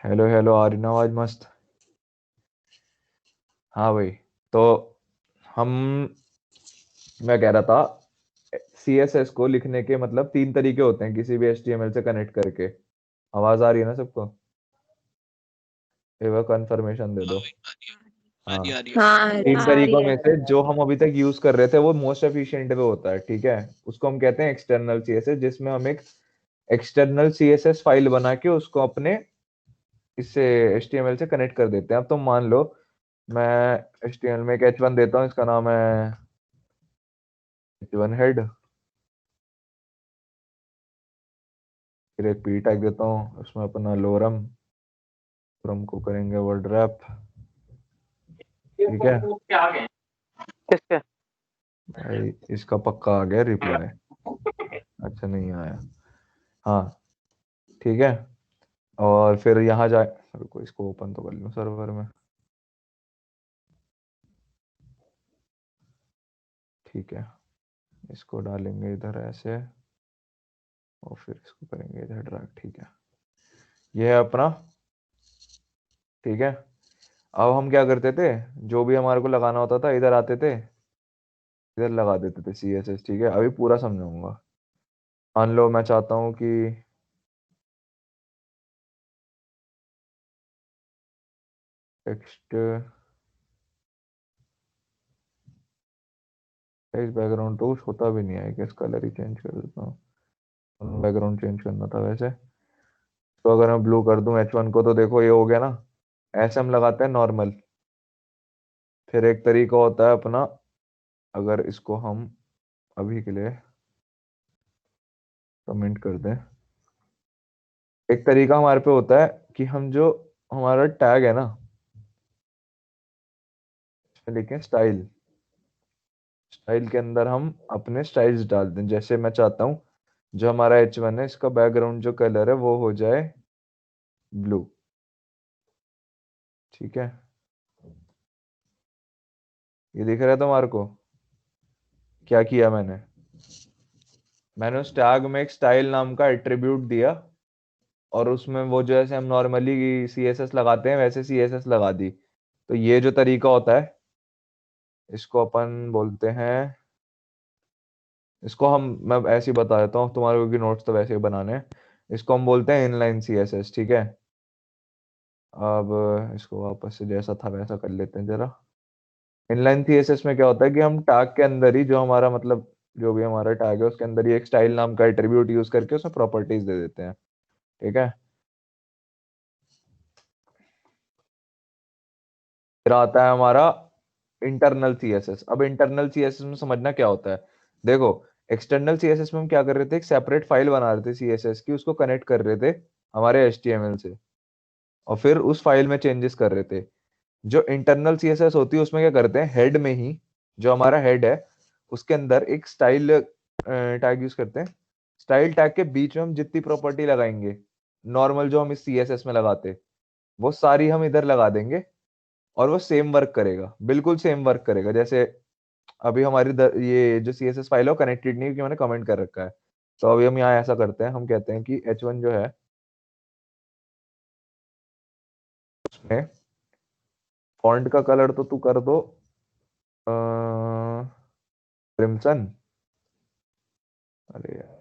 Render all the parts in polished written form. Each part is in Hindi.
हेलो हेलो, आ रही ना आवाज मस्त। हाँ भाई। तो हम मैं कह रहा था, सीएसएस को लिखने के मतलब तीन तरीके होते हैं किसी भी एचटीएमएल से कनेक्ट करके। आवाज आ रही है ना सबको? एक बार कंफर्मेशन दे हाँ दो। भाई, आ रही हाँ। आ रही हाँ तीन आ रही तरीकों है। में से जो हम अभी तक यूज कर रहे थे वो मोस्ट एफिशिएंट वे होता है, ठीक है। उसको हम कहते हैं एक्सटर्नल सीएसएस, जिसमें हम एक एक्सटर्नल सीएसएस फाइल बना के उसको अपने इससे एचटीएमएल से कनेक्ट कर देते हैं। अब तुम मान लो मैं एचटीएमएल में एक H1 देता हूँ, इसका नाम है H1 हेड। फिर एक पी टैग देता हूँ, उसमें अपना लोरम लोरम को करेंगे वर्ड रैप, ठीक है। किसके? भाई इसका पक्का आ गया रिप्लाई। अच्छा नहीं आया। हाँ, ठीक है। और फिर यहाँ जाए, रुको इसको ओपन तो कर लूँ सर्वर में, ठीक है। इसको डालेंगे इधर ऐसे, और फिर इसको करेंगे इधर ड्रैग, ठीक है। ये है अपना, ठीक है। अब हम क्या करते थे, जो भी हमारे को लगाना होता था इधर आते थे, इधर लगा देते थे सीएसएस, ठीक है। अभी पूरा समझाऊंगा। मान लो मैं चाहता हूँ कि टेक्स्ट, इस बैकग्राउंड तो कुछ होता भी नहीं है, कि कलर ही चेंज कर देता हूँ। बैकग्राउंड चेंज करना था वैसे। तो अगर मैं ब्लू कर दूं H1 को, तो देखो ये हो गया ना। ऐसे हम लगाते हैं नॉर्मल। फिर एक तरीका होता है अपना, अगर इसको हम अभी के लिए कमेंट कर दें, एक तरीका हमारे पे होता है कि हम जो हमारा टैग है ना, इसमें लिखें स्टाइल। स्टाइल के अंदर हम अपने स्टाइल्स डाल दें। जैसे मैं चाहता हूँ जो हमारा H1 है, इसका बैकग्राउंड जो कलर है वो हो जाए ब्लू, ठीक है। ये दिख रहा है तुम्हारे को? क्या किया मैंने? मैंने उस टैग में एक स्टाइल नाम का एट्रीब्यूट दिया, और उसमें वो जो ऐसे हम नॉर्मली सीएसएस लगाते हैं वैसे सीएसएस लगा दी। तो ये जो तरीका होता है, इसको अपन बोलते हैं, इसको हम, मैं ऐसे ही बता देता हूँ तुम्हारे को कि नोट्स तो वैसे ही बनाने हैं। इसको हम बोलते हैं इनलाइन सीएसएस, ठीक है। अब इसको वापस से जैसा था वैसा कर लेते हैं जरा। इनलाइन सीएसएस में क्या होता है कि हम टैग के अंदर ही जो हमारा मतलब जो भी हमारा टैग है उसके अंदर ही एक स्टाइल नाम का एट्रीब्यूट यूज करके उसमें प्रॉपर्टीज दे देते हैं, ठीक है। फिर आता है हमारा इंटरनल सीएसएस। अब इंटरनल सीएसएस में समझना क्या होता है। देखो, एक्सटर्नल सीएसएस में हम क्या कर रहे थे, एक सेपरेट फाइल बना रहे थे सीएसएस की, उसको कनेक्ट कर रहे थे हमारे एचटीएमएल से, और फिर उस फाइल में चेंजेस कर रहे थे। जो इंटरनल सीएसएस होती है उसमें क्या करते हैं, हेड में ही, जो हमारा हेड है उसके अंदर एक स्टाइल टैग यूज करते हैं। स्टाइल टैग के बीच में हम जितनी प्रॉपर्टी लगाएंगे नॉर्मल जो हम इस सीएसएस में लगाते, वो सारी हम इधर लगा देंगे, और वो सेम वर्क करेगा, बिल्कुल सेम वर्क करेगा। जैसे अभी हमारी ये जो सीएसएस फाइल है वो कनेक्टेड नहीं है, क्योंकि मैंने कमेंट कर रखा है। तो अभी हम यहाँ ऐसा करते हैं, हम कहते हैं कि H1 जो है उसमें फॉन्ट का कलर तो तू कर दो क्रिम्सन, अरे यार,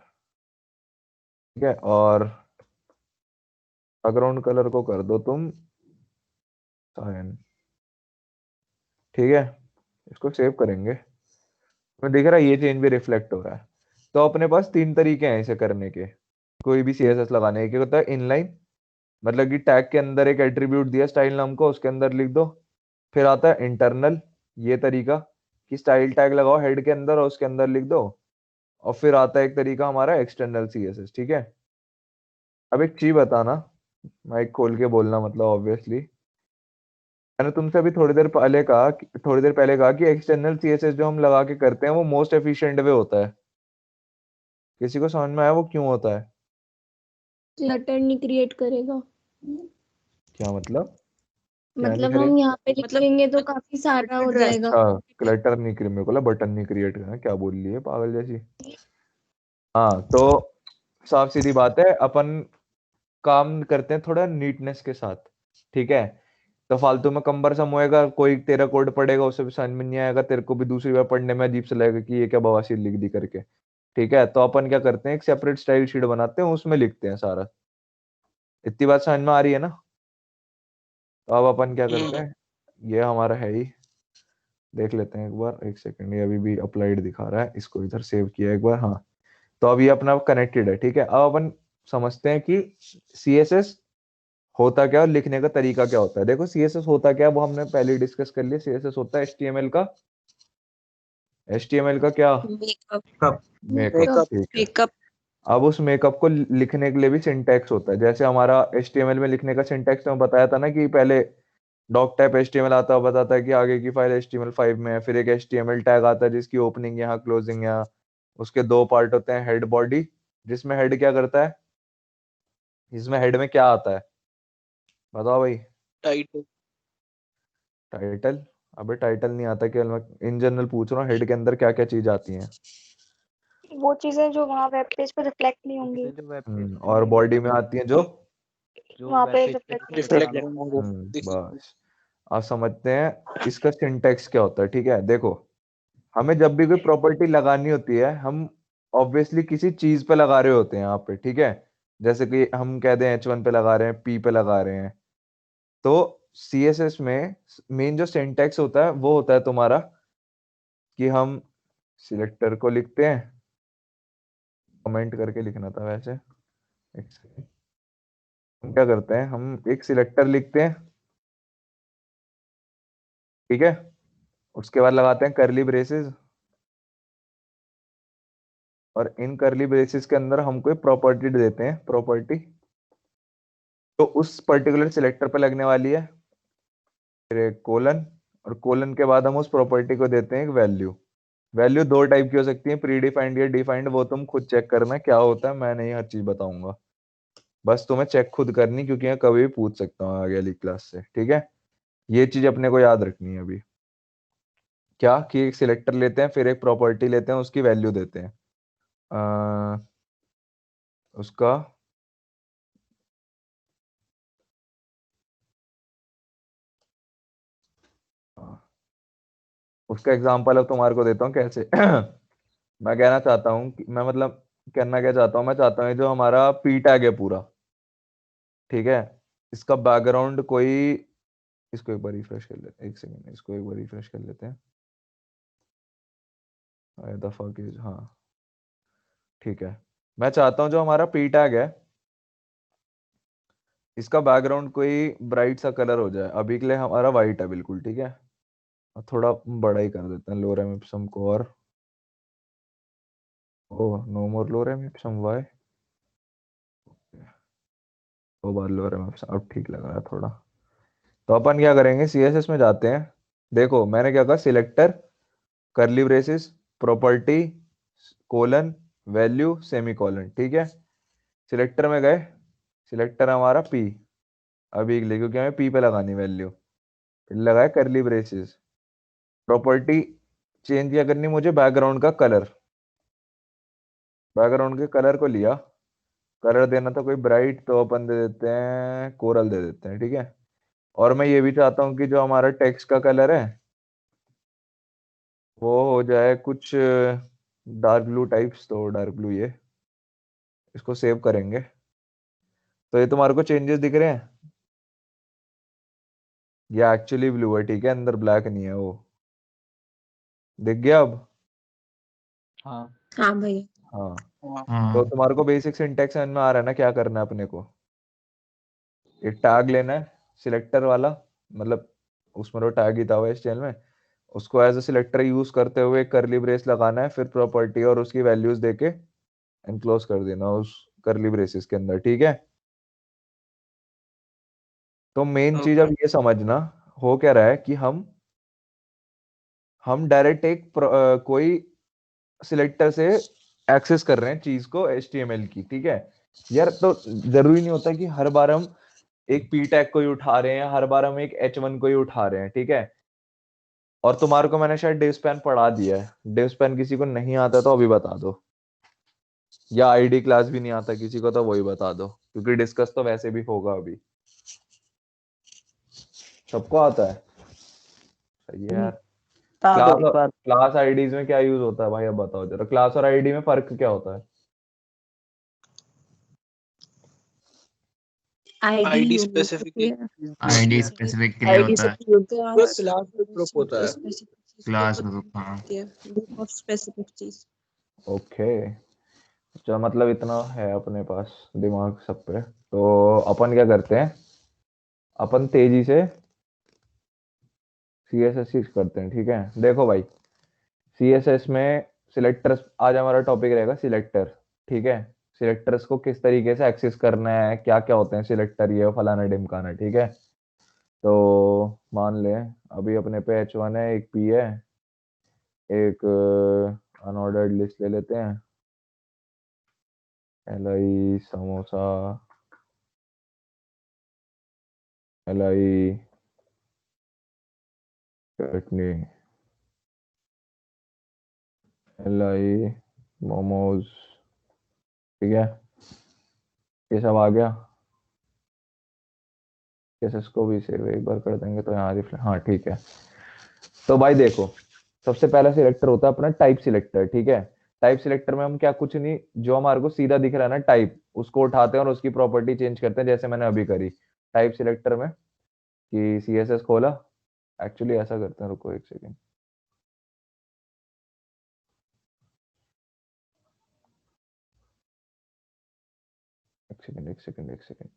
ठीक है। और बैकग्राउंड कलर को कर दो तुम सायन, ठीक है। इसको सेव करेंगे, मैं देख रहा है ये चेंज भी रिफ्लेक्ट हो रहा है। तो अपने पास तीन तरीके हैं इसे करने के, कोई भी सीएसएस लगाने के। होता है इनलाइन, मतलब कि टैग के अंदर एक एट्रीब्यूट दिया स्टाइल नाम को, उसके अंदर लिख दो। फिर आता है इंटरनल, ये तरीका कि स्टाइल टैग लगाओ हेड के अंदर और उसके अंदर लिख दो। और फिर आता है एक तरीका हमारा एक्सटर्नल सीएसएस, ठीक है। अब एक चीज बताना, माइक खोल के बोलना, मतलब ऑब्वियसली मैंने तुमसे अभी थोड़ी देर पहले कहा कि एक्सटर्नल सीएसएस जो हम लगा के करते हैं वो मोस्ट एफिशिएंट वे होता है। किसी को समझ में आया वो क्यों होता है? क्लटर नहीं क्रिएट करेगा। क्या मतलब? क्या नहीं मतलब करे? हम यहाँ पे लिखेंगे तो काफी सारा हो जाएगा। अच्छा, क्लटर नहीं क्रिएट, मेरे को लगा बटन नहीं क्रिएट करना, क्या बोल रही है पागल जैसी। हाँ, तो साफ सीधी बात है, अपन काम करते हैं थोड़ा नीटनेस के साथ, ठीक है। तो फालतू में कम्बरसम होएगा, कोई तेरा कोड पढ़ेगा उसे भी समझ में नहीं आएगा, तेरे को भी दूसरी बार पढ़ने में अजीब सा लगेगा कि ये क्या बवासीर लिख दी करके, ठीक है। तो अपन क्या करते हैं, एक सेपरेट स्टाइल शीट बनाते हैं, उसमें लिखते हैं सारा। इतनी बात समझ में आ रही है ना? तो अब अपन क्या करते हैं, ये हमारा है ही, देख लेते हैं एक बार, एक सेकंड, ये अभी भी अप्लाइड दिखा रहा है, इसको इधर सेव किया एक बार, हाँ। तो अब ये अपना कनेक्टेड है, ठीक है। अब अपन समझते हैं कि CSS होता क्या और लिखने का तरीका क्या होता है। देखो CSS होता क्या है वो हमने पहले डिस्कस कर लिया। CSS होता है HTML का, HTML का क्या, मेकअप मेकअप, ठीक है। मेकअप। अब उस मेकअप को लिखने के लिए भी सिंटैक्स होता है। जैसे हमारा HTML में लिखने का सिंटैक्स मैं बताया था ना कि पहले डॉक टाइप HTML आता है, बताता है कि आगे की फाइल HTML5 में है, फिर एक HTML टैग आता है जिसकी ओपनिंग यहाँ, क्लोजिंग यहाँ, उसके दो पार्ट होते हैं, हेड बॉडी, जिसमें हेड क्या करता है, इसमें हेड में क्या आता है बताओ भाई? टाइटल। टाइटल? अबे टाइटल नहीं आता, केवल मैं इन जनरल पूछ रहा हूँ, हेड के अंदर क्या क्या चीज आती हैं? वो चीजें जो वहाँ वेब पेज पे रिफ्लेक्ट नहीं होंगी, और बॉडी में आती हैं जो वहाँ पे रिफ्लेक्ट रिफ्लेक्ट बस। आप समझते हैं इसका सिंटैक्स क्या होता है, ठीक है। देखो हमें जब भी कोई प्रॉपर्टी लगानी होती है, हम ऑब्वियसली किसी चीज पे लगा रहे होते हैं यहाँ पे, ठीक है। जैसे कि हम कह दें H1 पे लगा रहे हैं, P पे लगा रहे हैं, तो CSS में मेन जो सिंटैक्स होता है वो होता है तुम्हारा कि हम सिलेक्टर को लिखते हैं, कमेंट करके लिखना था वैसे, एक सेकंड। हम क्या करते हैं, हम एक सिलेक्टर लिखते हैं, ठीक है। उसके बाद लगाते हैं करली ब्रेसेस, और इन करली ब्रेसेस के अंदर हम कोई प्रॉपर्टी देते हैं, प्रॉपर्टी तो उस पर्टिकुलर सिलेक्टर पे लगने वाली है, फिर एक कोलन, और कोलन के बाद हम उस प्रॉपर्टी को देते हैं एक वैल्यू। वैल्यू दो टाइप की हो सकती है, प्री डिफाइंड या डिफाइंड, वो तुम खुद चेक करना क्या होता है, मैं नहीं हर चीज बताऊंगा, बस तुम्हें चेक खुद करनी, क्योंकि मैं कभी भी पूछ सकता हूँ आगे वाली क्लास से, ठीक है। ये चीज अपने को याद रखनी है अभी, क्या कि एक सिलेक्टर लेते हैं, फिर एक प्रॉपर्टी लेते हैं, उसकी वैल्यू देते हैं, उसका उसका एग्जांपल अब तुम्हारे को देता हूँ कैसे। मैं कहना चाहता हूँ कि मैं मतलब करना क्या चाहता हूँ, मैं चाहता हूँ जो हमारा पी टैग है पूरा, ठीक है, इसका बैकग्राउंड कोई, इसको एक बार रिफ्रेश कर लेते हैं, एक सेकंड, इसको एक बार रिफ्रेश कर लेते हैं, दफा की, हाँ ठीक है। मैं चाहता हूँ जो हमारा पी टैग है इसका बैकग्राउंड कोई ब्राइट सा कलर हो जाए। अभी के लिए हमारा वाइट है बिल्कुल, ठीक है। और थोड़ा बड़ा ही कर देते हैं लोरेम इप्सम को, और ओह नो मोर लोरेम इप्सम, वाई दो बार लोरेम इप्सम, अब ठीक लग रहा है थोड़ा। तो अपन क्या करेंगे, CSS में जाते हैं, देखो मैंने क्या कहा, सिलेक्टर, करली braces, property, colon, value, semi colon, ठीक है। सिलेक्टर में गए, सिलेक्टर हमारा P, अभी के लिए क्योंकि हमें P पे लगानी वैल्यू, फिर लगाए करली ब्रेसेस, प्रॉपर्टी चेंज क्या करनी मुझे, बैकग्राउंड का कलर, बैकग्राउंड के कलर को लिया, कलर देना था कोई ब्राइट, तो अपन दे देते हैं कोरल दे देते हैं, ठीक है। और मैं ये भी चाहता हूँ कि जो हमारा टेक्स्ट का कलर है वो हो जाए कुछ डार्क ब्लू टाइप्स, तो डार्क ब्लू, ये इसको सेव करेंगे। तो ये तुम्हारे को चेंजेस दिख रहे हैं, ये एक्चुअली ब्लू है, ठीक है, अंदर ब्लैक नहीं है वो, दिख गया अब? हाँ हाँ भैया। हाँ तो तुम्हारे को बेसिक सिंटैक्स समझ में आ रहा है ना, क्या करना है अपने को, एक टैग लेना है सिलेक्टर वाला, मतलब उसमें तो टैग ही था वो HTML में, उसको एज अ सिलेक्टर यूज करते हुए करली ब्रेस लगाना है, फिर प्रॉपर्टी और उसकी वैल्यूज देके एनक्लोज कर देना उस करली ब्रेसेस के अंदर, ठीक है। तो मेन चीज अब ये समझना हो क्या रहा है कि हम डायरेक्ट एक कोई सिलेक्टर से एक्सेस कर रहे हैं चीज को HTML की, ठीक है यार। तो जरूरी नहीं होता कि हर बार हम एक P टैग को ही उठा रहे हैं, हर बार हम एक H1 को ही उठा रहे हैं, ठीक है। और तुम्हारे को मैंने शायद div span पढ़ा दिया है, div span किसी को नहीं आता तो अभी बता दो। या आईडी क्लास भी नहीं आता किसी को तो वही बता दो, क्योंकि डिस्कस तो वैसे भी होगा अभी। सबको आता है? सही है यार। बता दो क्लास एक बार। क्लास आईडीज में क्या यूज होता है भाई, अब बताओ जरा, क्लास और आईडी में फर्क क्या होता है? आईडी स्पेसिफिक आईडी स्पेसिफिक के लिए आईडी होता से है, क्लास में ग्रुप होता है। Class group. हाँ ग्रुप ऑफ स्पेसिफिक चीज। ओके, तो मतलब इतना है अपने पास दिमाग सब पे, तो अपन क्या करते हैं, अपन तेजी से सीएसएस करते हैं। ठीक है, देखो भाई, सीएसएस में सिलेक्टर्स, आज हमारा टॉपिक रहेगा सिलेक्टर। ठीक है, सिलेक्टर्स को किस तरीके से एक्सेस करना है, क्या क्या होते हैं सिलेक्टर, ये फलाना ढिमकाना। ठीक है, तो मान लें अभी अपने पे H1 है, एक P है, एक अनऑर्डर्ड लिस्ट ले लेते हैं, LI समोसा, LI चटनी, LI मोमोज। ठीक है, ये सब आ गया। केसेस को भी सेव एक बार कर देंगे तो यहाँ रिफ्लेक्ट, हाँ ठीक है। तो भाई देखो, सबसे पहला सिलेक्टर होता है अपना टाइप सिलेक्टर। ठीक है, टाइप सिलेक्टर में हम क्या, कुछ नहीं, जो हमारे को सीधा दिख रहा है ना टाइप, उसको उठाते हैं और उसकी प्रॉपर्टी चेंज करते हैं, जैसे मैंने अभी करी टाइप सिलेक्टर में, कि CSS खोला। एक्चुअली ऐसा करते हैं, रुको एक सेकेंड। एक सेकेंड एक सेकेंड एक सेकेंड,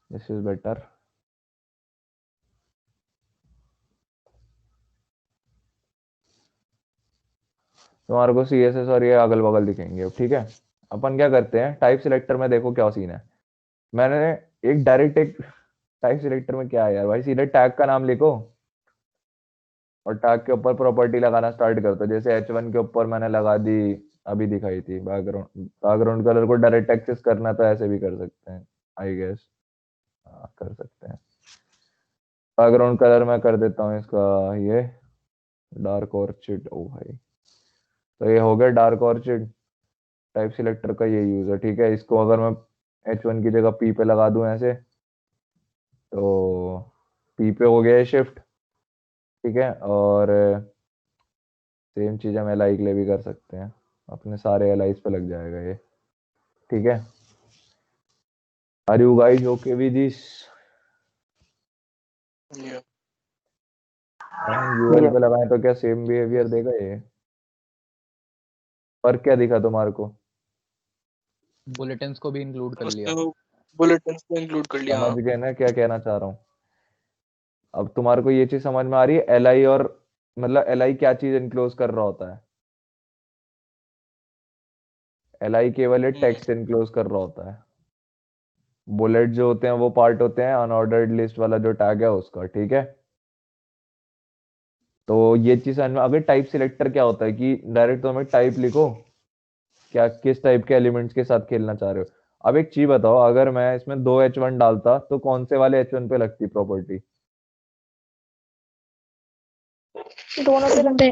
दिस इज बेटर। तुम्हारे को CSS और ये अगल बगल दिखेंगे अब। ठीक है, अपन क्या करते हैं, टाइप सिलेक्टर में देखो क्या सीन है। मैंने एक डायरेक्ट एक टाइप सिलेक्टर में क्या है यार भाई, सीधे टैग का नाम लिखो और टैग के ऊपर प्रॉपर्टी लगाना स्टार्ट कर दो। जैसे H1 के ऊपर मैंने लगा दी, अभी दिखाई थी, बैकग्राउंड कलर को डायरेक्ट एक्सेस करना तो ऐसे भी कर सकते हैं, आई गेस। हाँ कर सकते हैं। बैकग्राउंड कलर मैं कर देता हूँ इसका ये डार्क ऑर्चिड। ओ भाई, तो ये हो गया डार्क ऑर्चिड। टाइप सिलेक्टर का ये यूज है। ठीक है, इसको अगर मैं H1 की जगह P पे लगा दूं ऐसे, तो P पे हो गया शिफ्ट। ठीक है, और सेम चीज हम LI के लिए भी कर सकते हैं, अपने सारे LIs पे लग जाएगा ये। ठीक है, are you guys okay with this? UL पे लगाएं तो क्या सेम बिहेवियर देगा ये? पर क्या दिखा तुम्हारे को? बुलेटिन्स को भी इंक्लूड कर लिया। बुलेटिन को इंक्लूड कर लिया। समझ गए ना क्या कहना चाह रहा हूँ? अब तुम्हारे को ये चीज समझ में आ रही है, LI और मतलब LI क्या चीज इनक्लोज कर रहा होता है? LI केवल ये टेक्स्ट इनक्लोज कर रहा होता है। बुलेट जो होते हैं वो पार्ट होते हैं अनऑर्डर्ड लिस्ट वाला जो टैग है उसका। ठीक है, तो ये चीज समझ में, अगर टाइप सिलेक्टर क्या होता है कि डायरेक्ट तो हमें टाइप लिखो, क्या किस टाइप के एलिमेंट्स के साथ खेलना चाह रहे हो। अब एक चीज बताओ, अगर मैं इसमें 2 H1 डालता तो कौन से वाले H1 पे लगती प्रॉपर्टी? दोनों पे लगते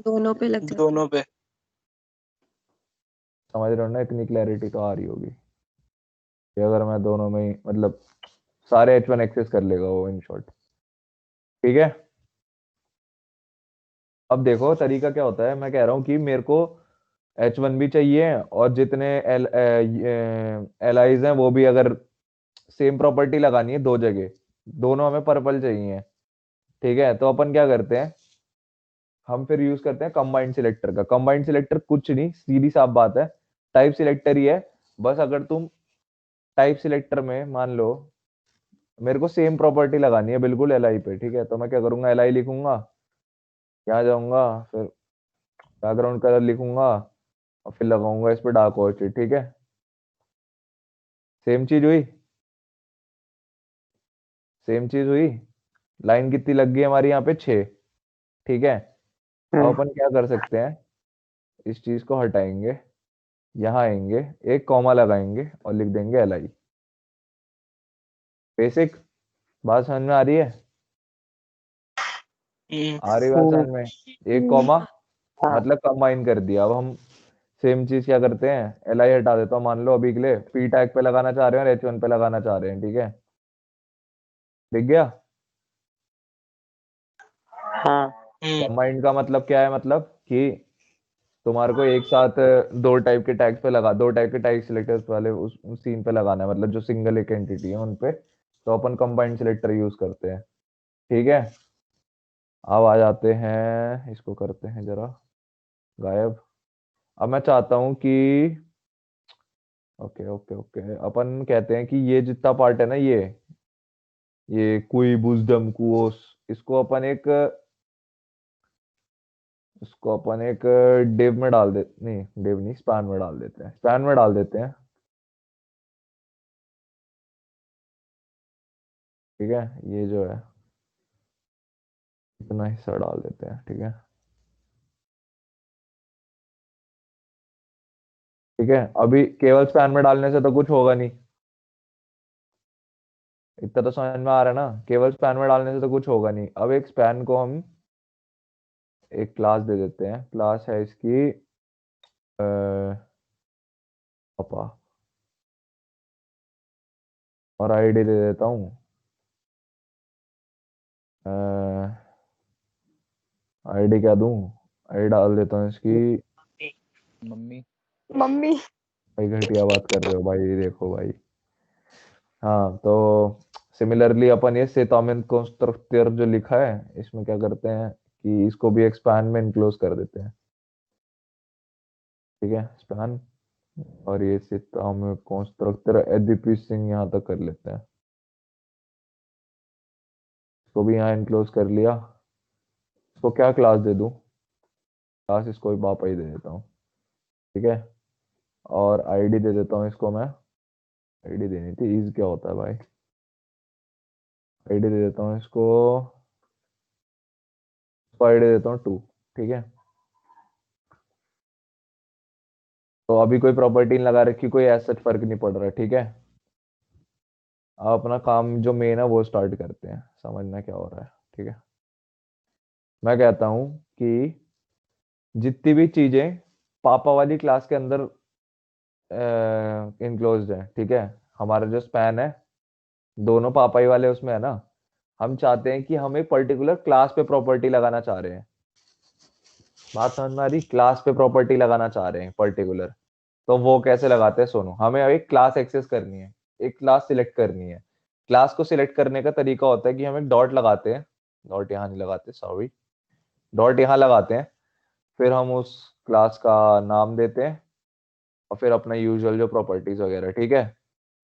दोनों पे लगता है। दोनों पे। समझ रहे हो ना, इतनी क्लैरिटी तो आ रही होगी कि अगर मैं दोनों में ही मतलब सारे H1 एक्सेस कर लेगा वो, इन शॉर्ट। ठीक है, अब देखो तरीका क्या होता है, मैं कह रहा हूँ कि मेरे को H1 भी चाहिए और जितने LIs हैं वो भी, अगर सेम प्रॉपर्टी लगानी है दो जगह, दोनों हमें पर्पल चाहिए। ठीक है, तो अपन क्या करते हैं, हम फिर यूज करते हैं कंबाइंड सिलेक्टर का। कंबाइंड सिलेक्टर कुछ नहीं, सीधी साफ बात है, टाइप सिलेक्टर ही है। बस अगर तुम टाइप सिलेक्टर में मान लो मेरे को सेम प्रॉपर्टी लगानी है बिल्कुल LI पे, ठीक है, तो मैं क्या करूंगा, LI लिखूंगा, यहाँ जाऊंगा, फिर बैकग्राउंड कलर लिखूंगा और फिर लगाऊंगा इस पे डार्क ऑर्चिड। ठीक है, सेम चीज हुई, सेम चीज हुई। लाइन कितनी लग गई हमारी यहाँ पे, 6। ठीक है, अब अपन क्या कर सकते हैं, इस चीज को हटाएंगे, यहाँ आएंगे, एक कॉमा लगाएंगे और लिख देंगे LI। बेसिक बात समझ में आ रही है? आ रही बात समझ में? एक कॉमा मतलब कंबाइन कर दिया। अब हम सेम चीज क्या करते हैं, एल आई हटा देता हूँ, मान लो अभी के लिए पी टैग पे लगाना चाह रहे हैं और एच वन पे लगाना चाह रहे हैं, ठीक है, दिख गया। हाँ कंबाइंड का मतलब क्या है, मतलब कि तुम्हारे को एक साथ दो टाइप के टैग्स पे लगा, दो टाइप के टैग सिलेक्टर्स वाले उस सीन पे लगाना है, मतलब जो सिंगल एक एंटिटी है उन पे, तो अपन कंबाइंड सिलेक्टर यूज करते हैं, ठीक है। अब आ जाते हैं, इसको करते हैं जरा गायब। अब मैं चाहता हूँ कि ओके ओके ओके, अपन कहते हैं कि ये जितना पार्ट है ना, ये कोई बुजडम कुओस, इसको अपन एक उसको अपन एक डिव में डाल दे, नहीं डिव नहीं, स्पैन में डाल देते हैं, स्पैन में डाल देते हैं, ठीक है। ये जो है इतना हिस्सा डाल देते हैं, ठीक है, ठीक है। अभी केवल स्पैन में डालने से तो कुछ होगा नहीं, इतना तो समझ में आ रहा है ना, केवल स्पैन में डालने से तो कुछ होगा नहीं। अब एक स्पैन को हम एक क्लास दे देते हैं, क्लास है इसकी पापा, और आईडी दे देता हूँ आईडी क्या दूं, आईडी डाल देता हूँ इसकी मम्मी। मम्मी। भाई घटिया बात कर रहे हो भाई, देखो भाई। हाँ तो सिमिलरली अपन ये सेटोमिन कंस्ट्रक्टर जो लिखा है, इसमें क्या करते हैं कि इसको भी एक्सपैंड में इनक्लोज कर देते हैं, ठीक है, स्पैन। और ये सेटोमिन कंस्ट्रक्टर एडीपी सिंह यहाँ तक कर लेते हैं, इसको भी यहाँ इनक्लोज कर लिया। इसको क्या क्लास दे दूं, क्लास इसको भी पापा ही दे देता हूँ, ठीक है। और आईडी दे देता हूँ इसको मैं, आईडी देनी थी, इज क्या होता है भाई, आईडी दे देता हूँ इसको, आईडी देता हूँ 2, ठीक है। तो अभी कोई प्रॉपर्टी नहीं लगा रखी, कोई ऐसा फर्क नहीं पड़ रहा है, ठीक है। अब अपना काम जो मेन है वो स्टार्ट करते हैं, समझना क्या हो रहा है, ठीक है। मैं कहता हूँ कि जितनी भी चीजें पापा वाली क्लास के अंदर इनक्लोज्ड है, ठीक है, हमारा जो स्पैन है दोनों पापा ही वाले उसमें है ना, हम चाहते हैं कि हम एक पर्टिकुलर क्लास पे प्रॉपर्टी लगाना चाह रहे हैं, बात समझ में आ रही, क्लास पे प्रॉपर्टी लगाना चाह रहे हैं पर्टिकुलर। तो वो कैसे लगाते हैं, सुनो, हमें एक क्लास एक्सेस करनी है, एक क्लास सिलेक्ट करनी है। क्लास को सिलेक्ट करने का तरीका होता है कि हम एक डॉट लगाते हैं, डॉट यहाँ नहीं लगाते, सॉरी, डॉट यहाँ लगाते हैं, फिर हम उस क्लास का नाम देते हैं और फिर अपना यूजुअल जो प्रॉपर्टीज वगैरह, ठीक है।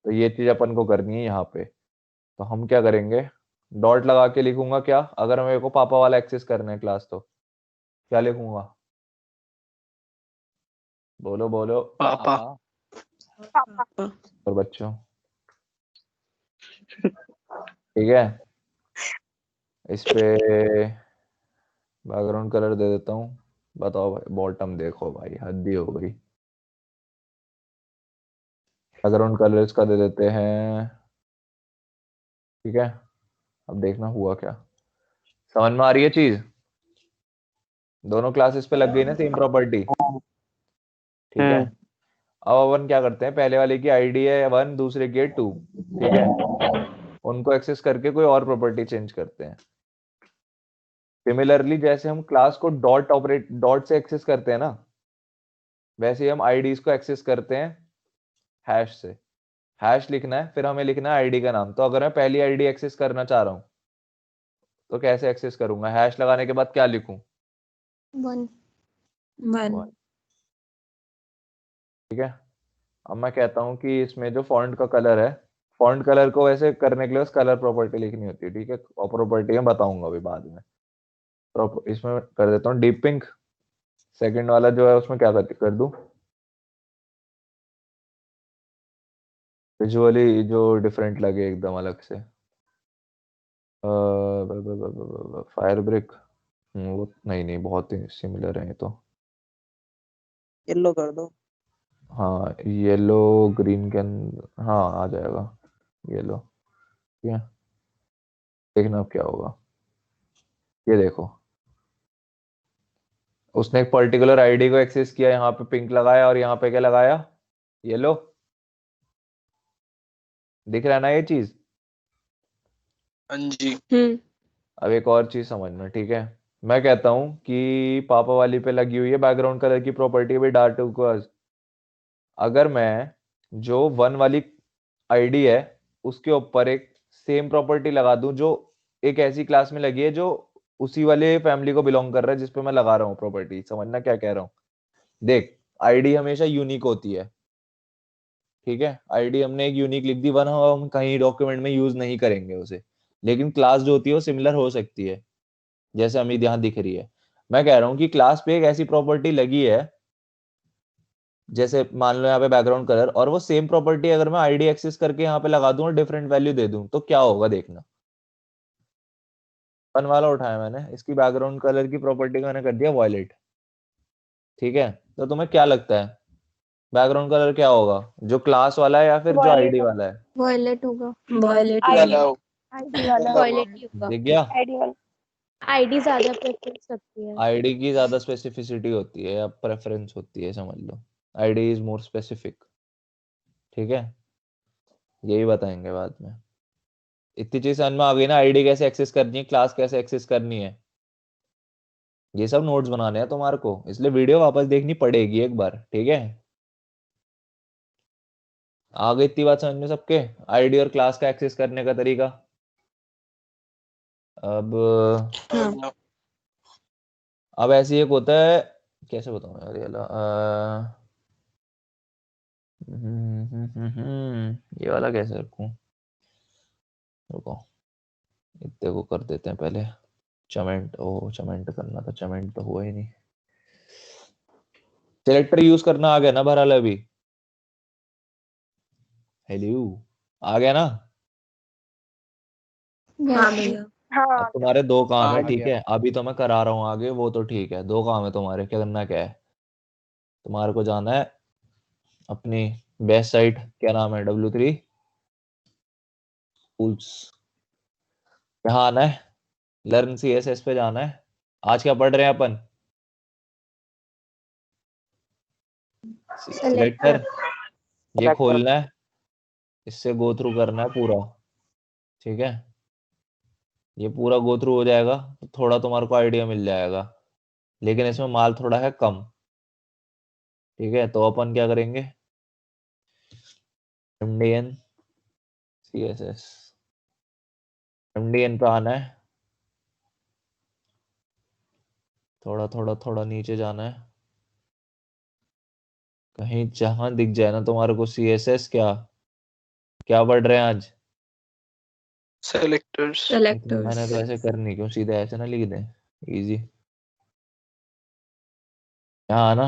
तो ये चीज अपन को करनी है यहाँ पे। तो हम क्या करेंगे, डॉट लगा के लिखूंगा क्या, अगर मेरे को पापा वाला एक्सेस करना है क्लास, तो क्या लिखूंगा, बोलो बोलो। पापा। पापा। और बच्चों, ठीक है, इस पे बैकग्राउंड कलर दे देता हूँ। बताओ भाई, बॉटम देखो भाई, हद ही हो गई। बैकग्राउंड कलर इसका दे देते हैं, ठीक है। अब देखना हुआ क्या, समझ में आ रही है चीज, दोनों क्लासेस पे लग गई ना सेम प्रॉपर्टी, ठीक है। अब अपन क्या करते हैं, पहले वाले की आईडी है 1, दूसरे की है 2, ठीक है, उनको एक्सेस करके कोई और प्रॉपर्टी चेंज करते हैं। सिमिलरली जैसे हम क्लास को डॉट से एक्सेस करते हैं ना, वैसे ही हम आईडीज को एक्सेस करते हैं हैश से। हैश लिखना है, फिर हमें लिखना है आईडी का नाम। तो अगर मैं पहली आईडी एक्सेस करना चाह रहा हूँ तो कैसे एक्सेस करूंगा, हैश लगाने के बाद क्या लिखूं, 1 One, ठीक है। अब मैं कहता हूँ कि इसमें जो फॉन्ट का कलर है, फॉन्ट कलर को वैसे करने के लिए उस कलर प्रॉपर्टी लिखनी होती है, ठीक है, और प्रॉपर्टी मैं बताऊंगा अभी बाद में। इसमें कर देता हूँ डीप पिंक। सेकंड वाला जो है उसमें क्या कर दूं, विजुअली जो डिफरेंट लगे एकदम अलग से, फायर ब्रिक, वो नहीं नहीं, बहुत ही सिमिलर है ये तो। येलो कर दो। हाँ येलो ग्रीन के अंदर, हाँ आ जाएगा येलो, ठीक है। देखना अब क्या होगा, ये देखो, उसने एक पर्टिकुलर आईडी को एक्सेस किया, यहाँ पे पिंक लगाया और यहाँ पे क्या लगाया, येलो। दिख रहा है ना ये चीज? हाँ जी। अब एक और चीज समझना, ठीक है। मैं कहता हूं कि पापा वाली पे लगी हुई है बैकग्राउंड कलर की प्रॉपर्टी भी डार्क टर्कोइज। अगर मैं जो 1 वाली आईडी है उसके ऊपर एक सेम प्रॉपर्टी लगा दूं जो एक ऐसी क्लास में लगी है जो उसी वाले फैमिली को बिलोंग कर रहा है जिस पे मैं लगा रहा हूँ प्रॉपर्टी, समझना क्या कह रहा हूँ। देख, आईडी हमेशा यूनिक होती है, ठीक है। आईडी हमने एक यूनिक लिख दी, वन हम कहीं डॉक्यूमेंट में यूज नहीं करेंगे उसे, लेकिन क्लास जो होती है वो सिमिलर हो सकती है, जैसे अमित यहाँ दिख रही है। मैं कह रहा हूँ कि क्लास पे एक ऐसी प्रॉपर्टी लगी है, जैसे मान लो यहाँ पे बैकग्राउंड कलर, और वो सेम प्रॉपर्टी अगर मैं आईडी एक्सेस करके यहाँ पे लगा दूं और डिफरेंट वैल्यू दे दूं तो क्या होगा, देखना। 1 वाला उठाया मैंने, इसकी बैकग्राउंड कलर की प्रॉपर्टी को मैंने कर दिया वॉयलेट, ठीक है। तो तुम्हें क्या लगता है बैकग्राउंड कलर क्या होगा, जो क्लास वाला है या फिर जो Violet आईडी होगा। वाला है? वॉयलेट होगा। वॉयलेट ID वाला हो। ID वाला वॉयलेट ही होगा। दिख गया? ID वाला। आईडी ज्यादा प्रेफरेंस रखती है। आईडी की ज्यादा स्पेसिफिसिटी होती है या प्रेफरेंस होती है, समझ लो। आईडी इज मोर स्पेसिफिक, ठीक है। यही बताएंगे बाद में। इतनी चीज समझ में आ गई ना, आईडी कैसे एक्सेस करनी है, क्लास कैसे एक्सेस करनी है। ये सब नोट्स बनाने हैं तुम्हारे को, इसलिए वीडियो वापस देखनी पड़ेगी एक बार, ठीक है। आ गई इतनी बात समझ में सबके, आईडी और क्लास का एक्सेस करने का तरीका। अब हाँ। अब ऐसे एक होता है, कैसे बताऊं यार ये वाला, ये वाला कैसे रखूं, रुको इतने को कर देते हैं पहले। चमेंट, ओ चमेंट करना था, चमेंट तो हुआ ही नहीं। सिलेक्टर यूज करना आ गया ना भराला अभी? हेलो, आ गया ना? हाँ भैया। हाँ अब तुम्हारे 2 काम है, आ ठीक गया। है। अभी तो मैं करा रहा हूँ आगे, वो तो ठीक है। 2 काम है तुम्हारे, क्या करना क्या है तुम्हारे को, जाना है अपनी बेस्ट साइट, क्या नाम है, W3 टूल्स। यहाँ आना है, लर्न CSS पे जाना है। आज क्या पढ़ रहे हैं अपन? सिलेक्टर। ये Selector। खोलना है, इससे गो थ्रू करना है पूरा, ठीक है। ये पूरा गो थ्रू हो जाएगा तो थोड़ा तुम्हारे को आइडिया मिल जाएगा, लेकिन इसमें माल थोड़ा है कम, ठीक है। तो अपन क्या करेंगे, MDN CSS, MDN पे आना है, थोड़ा थोड़ा थोड़ा नीचे जाना है, कहीं जहां दिख जाए ना तुम्हारे को CSS, क्या क्या पढ़ रहे हैं आज? सेलेक्टर्स। मैंने तो ऐसे करनी, क्यों सीधे ऐसे ना लिख दें, इजी। यहाँ आना,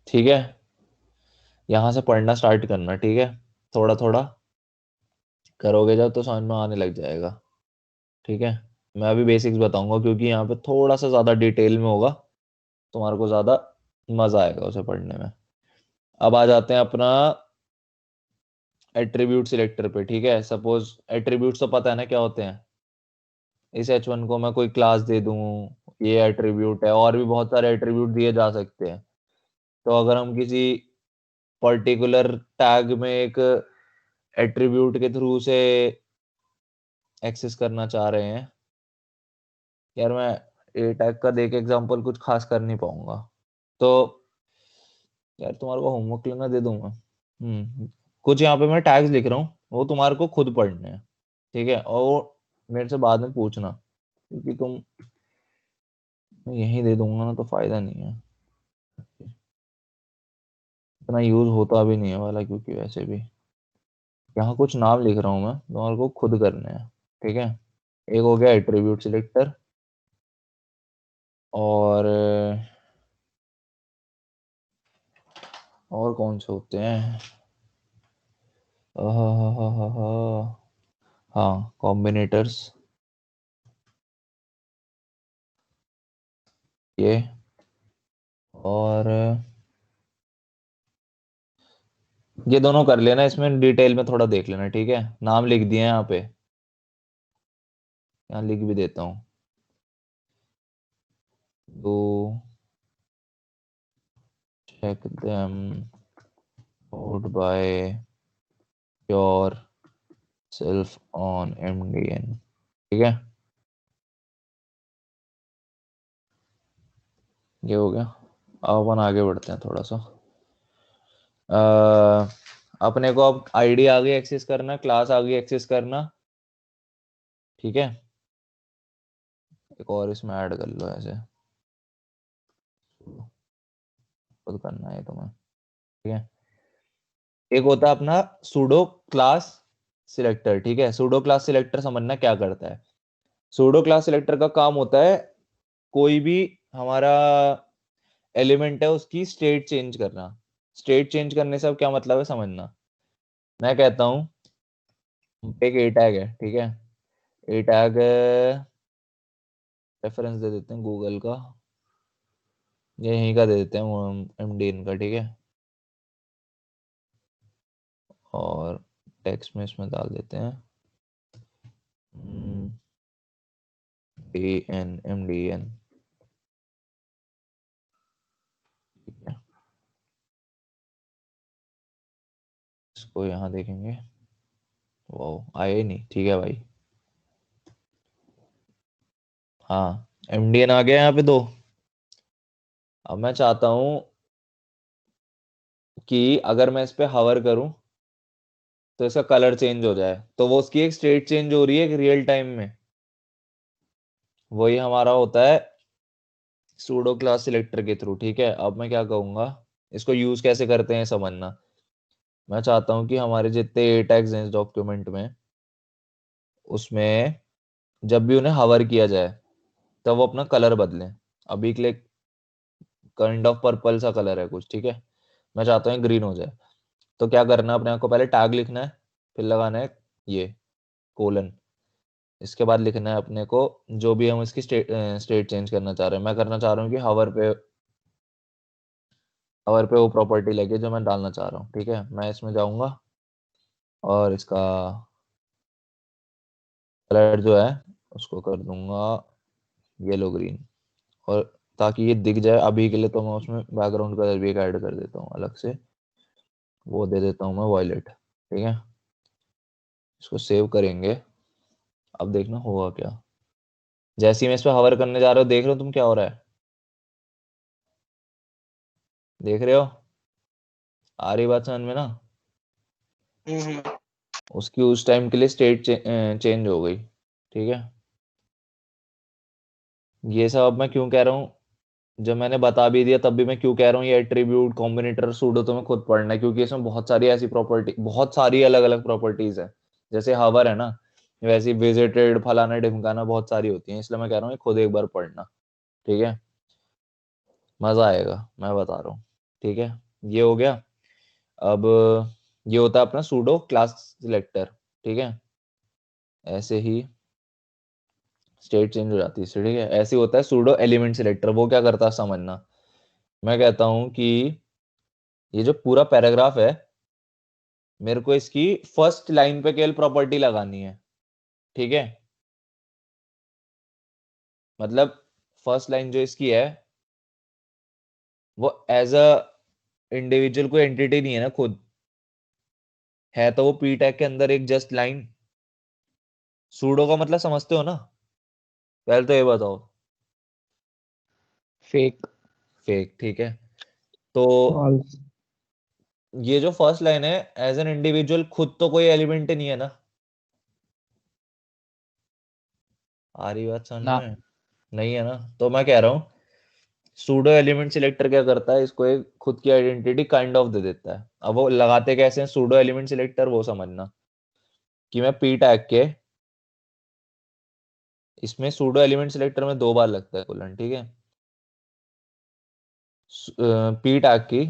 ठीक है। यहाँ से पढ़ना स्टार्ट करना, ठीक है। थोड़ा थोड़ा करोगे जब तो समझ में आने लग जाएगा, ठीक है। मैं अभी बेसिक्स बताऊंगा क्योंकि यहाँ पे थोड़ा सा ज्यादा डिटेल में होगा, तुम्हारे को ज्यादा मजा आएगा उसे पढ़ने में। अब आ जाते हैं अपना एट्रीब्यूट सिलेक्टर पे, ठीक है। सपोज एट्रीब्यूट्स तो पता है ना क्या होते हैं। इस H1 को मैं कोई क्लास दे दूं, ये एट्रीब्यूट है, और भी बहुत सारे एट्रीब्यूट दिए जा सकते हैं। तो अगर हम किसी पर्टिकुलर टैग में एक एट्रीब्यूट के थ्रू से एक्सेस करना चाह रहे हैं, यार मैं ए टैग का देके एग्जांपल कुछ खास कर नहीं पाऊंगा, तो यार तुम्हारे को होमवर्क लेना दे दूंगा। कुछ यहाँ पे मैं टैग्स लिख रहा हूँ, वो तुम्हारे को खुद पढ़ने हैं, ठीक है। और वो मेरे से बाद में पूछना, क्योंकि तुम, मैं यहीं दे दूंगा ना तो फायदा नहीं है, इतना यूज होता भी नहीं है वाला, क्योंकि वैसे भी यहाँ कुछ नाम लिख रहा हूँ मैं, तुम्हारे को खुद करने हैं, ठीक है। एक हो गया एट्रीब्यूट सिलेक्टर, और कौन से होते हैं, हाँ कॉम्बिनेटर्स, ये, और ये दोनों कर लेना, इसमें डिटेल में थोड़ा देख लेना, ठीक है। नाम लिख दिए यहाँ पे, यहाँ लिख भी देता हूँ, 2 check them out by yourself on MDN। ठीक है, ये हो गया। अब अपन आगे बढ़ते हैं थोड़ा सा। अपने को अब आईडी आ गई एक्सेस करना, क्लास आ गई एक्सेस करना। ठीक है, एक और इसमें ऐड कर लो, ऐसे खुद करना है तुम्हें। ठीक है, एक होता है अपना सूडो क्लास सिलेक्टर। ठीक है, सूडो क्लास सिलेक्टर समझना क्या करता है। सूडो क्लास सिलेक्टर का काम होता है कोई भी हमारा एलिमेंट है उसकी स्टेट चेंज करना। स्टेट चेंज करने से अब क्या मतलब है समझना। मैं कहता हूं एक ए टैग है, ठीक है, ए टैग रेफरेंस दे देते हैं गूगल का, ये यहीं का दे देते हैं MDN का। ठीक है, और टेक्स्ट में इसमें डाल देते हैं MDN। ठीक है, इसको यहाँ देखेंगे, वो आए ही नहीं। ठीक है भाई, हाँ MDN आ गया यहाँ पे 2। अब मैं चाहता हूं कि अगर मैं इस पे हवर करूं तो इसका कलर चेंज हो जाए, तो वो उसकी एक स्टेट चेंज हो रही है रियल टाइम में। वही हमारा होता है सूडो क्लास सिलेक्टर के थ्रू। ठीक है, अब मैं क्या कहूंगा, इसको यूज कैसे करते हैं समझना। मैं चाहता हूं कि हमारे जितने ए टैग्स हैं इस डॉक्यूमेंट में, उसमें जब भी उन्हें हवर किया जाए तब वो अपना कलर बदलें। अभी के लिए काइंड ऑफ पर्पल सा कलर है कुछ। ठीक है, मैं चाहता हूँ ग्रीन हो जाए। तो क्या करना है, अपने आप को पहले टैग लिखना है, फिर लगाना है ये कोलन, इसके बाद लिखना है अपने को जो भी हम इसकी स्टेट चेंज करना चाह रहे हैं। मैं करना चाह रहा हूँ कि हवर पे वो प्रॉपर्टी लगे जो मैं डालना चाह रहा हूँ। ठीक है, मैं इसमें जाऊंगा और इसका कलर जो है उसको कर दूंगा येलो ग्रीन, और ताकि ये दिख जाए अभी के लिए तो मैं उसमें बैकग्राउंड कलर भी एक ऐड कर देता हूँ अलग से, वो दे देता हूँ मैं वॉयलेट। ठीक है, इसको सेव करेंगे। अब देखना होगा क्या, जैसे ही मैं इस पर हवर करने जा रहा हूँ, देख रहे हो तुम क्या हो रहा है, देख रहे हो, आ रही बात समझ में ना। उसकी उस टाइम के लिए स्टेट चेंज हो गई। ठीक है, ये सब अब मैं क्यों कह रहा हूँ, जब मैंने बता भी दिया तब भी मैं क्यों कह रहा हूँ ये एट्रीब्यूट कॉम्बिनेटर सूडो तुम्हें खुद पढ़ना है, क्योंकि इसमें बहुत सारी ऐसी प्रॉपर्टी, बहुत सारी अलग अलग प्रॉपर्टीज है। जैसे हवर है ना, वैसे विजिटेड फलाना ढिमकाना बहुत सारी होती है, इसलिए मैं कह रहा हूँ ये खुद एक बार पढ़ना। ठीक है, मजा आएगा, मैं बता रहा हूँ। ठीक है, ये हो गया। अब ये होता है अपना सूडो क्लास सिलेक्टर। ठीक है, ऐसे ही स्टेट चेंज हो जाती है इससे। ठीक है, ऐसे होता है सूडो एलिमेंट सिलेक्टर। वो क्या करता है समझना। मैं कहता हूं कि ये जो पूरा पैराग्राफ है, मेरे को इसकी फर्स्ट लाइन पे केवल प्रॉपर्टी लगानी है। ठीक है, मतलब फर्स्ट लाइन जो इसकी है वो एज अ इंडिविजुअल कोई एंटिटी नहीं है ना खुद, है तो वो पी टैग के अंदर एक जस्ट लाइन। सूडो का मतलब समझते हो ना, पहले तो ये बताओ। फेक। फेक, ठीक है। तो फॉल्स। ये जो फर्स्ट लाइन है, एज एन इंडिविजुअल खुद तो कोई एलिमेंट नहीं है ना। आ रही बात समझ ना। में, नहीं है ना। तो मैं कह रहा हूँ सूडो एलिमेंट सिलेक्टर क्या करता है, इसको एक खुद की आइडेंटिटी काइंड ऑफ दे देता है। अब वो लगाते कैसे हैं सूडो एलिमेंट सिलेक्टर, वो समझना कि मैं पी टैग के, इसमें सूडो एलिमेंट सिलेक्टर में 2 बार लगता है कोलन। ठीक है, पी टैग की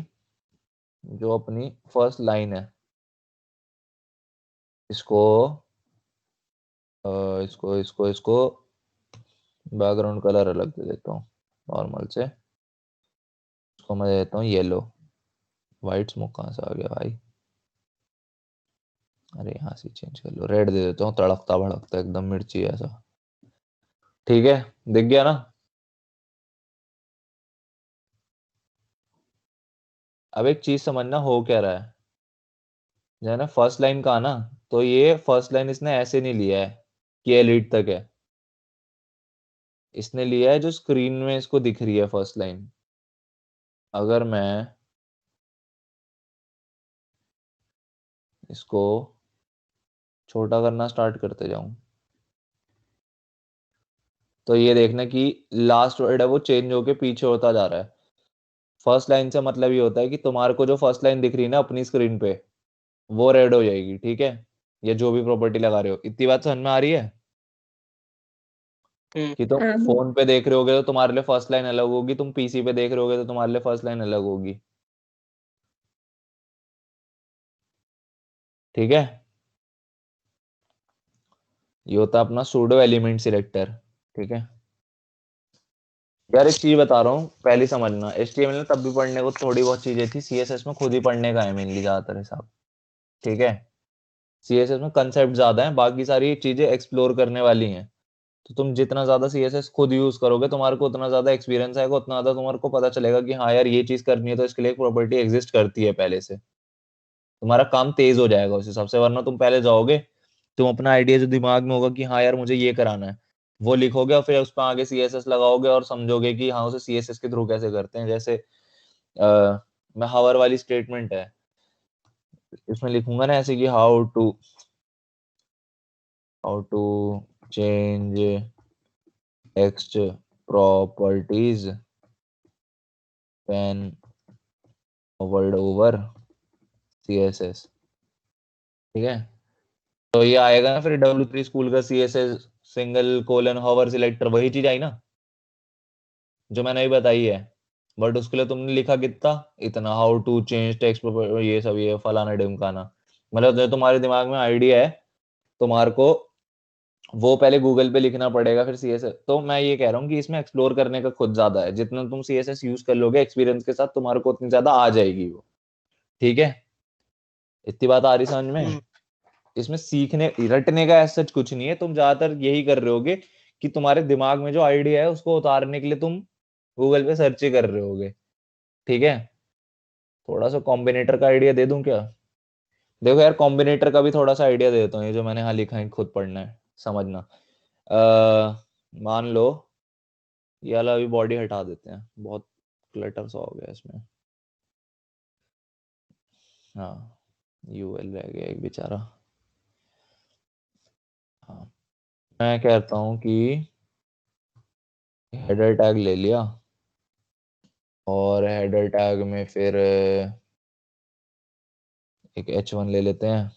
जो अपनी फर्स्ट लाइन है, इसको इसको इसको इसको बैकग्राउंड कलर अलग दे देता हूँ नॉर्मल से, इसको मैं दे देता हूँ येलो। व्हाइट स्मोक कहाँ से आ गया भाई, अरे यहाँ से चेंज कर लो, रेड दे देता हूँ, तड़कता भड़कता एकदम मिर्ची ऐसा। ठीक है, दिख गया ना। अब एक चीज समझना हो क्या रहा है, जो है ना फर्स्ट लाइन का ना, तो ये फर्स्ट लाइन इसने ऐसे नहीं लिया है कि एलिट तक है, इसने लिया है जो स्क्रीन में इसको दिख रही है फर्स्ट लाइन। अगर मैं इसको छोटा करना स्टार्ट करते जाऊं तो ये देखना कि लास्ट वर्ड है वो चेंज होके पीछे होता जा रहा है। फर्स्ट लाइन से मतलब ये होता है कि तुम्हारे को जो फर्स्ट लाइन दिख रही है ना अपनी स्क्रीन पे, वो रेड हो जाएगी, ठीक है, या जो भी प्रॉपर्टी लगा रहे हो। इतनी बात समझ में आ रही है कि तुम हाँ। फोन पे देख रहे होगे तो तुम्हारे लिए फर्स्ट लाइन अलग होगी, तुम पीसी पे देख रहे होगे तो तुम्हारे लिए फर्स्ट लाइन अलग होगी, ठीक है। ये होता है अपना सूडो एलिमेंट सिलेक्टर, ठीक है। यार एक चीज बता रहा हूँ पहले समझना, HTML में तब भी पढ़ने को थोड़ी बहुत चीजें थी, CSS में खुद ही पढ़ने का है मेनली ज्यादातर हिसाब, ठीक है। CSS में कंसेप्ट ज्यादा है, बाकी सारी चीजें एक्सप्लोर करने वाली हैं। तो तुम जितना ज्यादा CSS खुद यूज करोगे तुम्हारे को उतना ज्यादा एक्सपीरियंस आएगा, उतना ज्यादा तुम्हारे को पता चलेगा कि हाँ यार ये चीज करनी है तो इसके लिए एक प्रॉपर्टी एग्जिस्ट करती है पहले से, तुम्हारा काम तेज हो जाएगा उस हिसाब से। वरना तुम पहले जाओगे, तुम अपना आइडिया जो दिमाग में होगा कि हाँ यार मुझे ये कराना है, वो लिखोगे और फिर उस पर आगे CSS लगाओगे और समझोगे कि हाँ उसे CSS के थ्रू कैसे करते हैं। जैसे मैं हावर वाली स्टेटमेंट है, इसमें लिखूंगा ना ऐसे कि how to change text properties when hovered over CSS, ठीक है। तो ये आएगा ना फिर W3 स्कूल का CSS single colon hover selector, वही चीज आई ना जो मैंने अभी बताई है। बट उसके लिए तुमने लिखा कितना, इतना, हाउ टू चेंज टेक्स्ट, ये सब, ये फलाना ढिमकाना, मतलब जो तुम्हारे दिमाग में आइडिया है तुम्हारे को वो पहले गूगल पे लिखना पड़ेगा फिर CSS। तो मैं ये कह रहा हूँ कि इसमें एक्सप्लोर करने का खुद ज्यादा है, जितना तुम CSS यूज कर लोगे एक्सपीरियंस के साथ तुम्हारे को उतनी ज्यादा आ जाएगी वो, ठीक है। इतनी बात आ रही समझ में। इसमें सीखने रटने का ऐसा सच कुछ नहीं है, तुम ज्यादातर यही कर रहे होगे कि तुम्हारे दिमाग में जो आइडिया है उसको उतारने के लिए तुम गूगल पे सर्च ही कर रहे होगे, ठीक है। थोड़ा सा कॉम्बिनेटर का आइडिया दे दूं क्या? देखो यार कॉम्बिनेटर का भी थोड़ा सा आइडिया देता हूँ, ये जो मैंने यहाँ लिखा है खुद पढ़ना है समझना। मान लो ये वाला अभी बॉडी हटा देते हैं, बहुत क्लटर सा हो गया इसमें। हाँ UL रह गया एक बेचारा। हाँ मैं कहता हूँ कि हेडर टैग ले लिया और हेडर टैग में फिर एक H1 ले लेते हैं,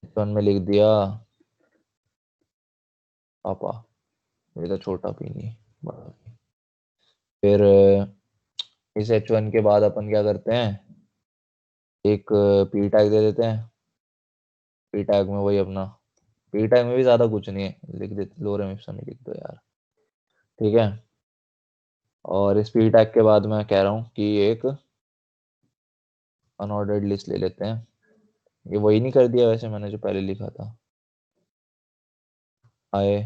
H1 में लिख दिया पापा, ये तो छोटा पी नहीं बड़ा पी। फिर इस H1 के बाद अपन क्या करते हैं, एक P टैग दे देते हैं। P टैग में वही अपना, P टैग में भी ज्यादा कुछ नहीं है, लिख देते लोरेम इप्सम लिख दो यार, ठीक है। और इस P टैग के बाद मैं कह रहा हूँ कि एक अनऑर्डर्ड लिस्ट ले लेते हैं। ये वही नहीं कर दिया वैसे मैंने जो पहले लिखा था, आए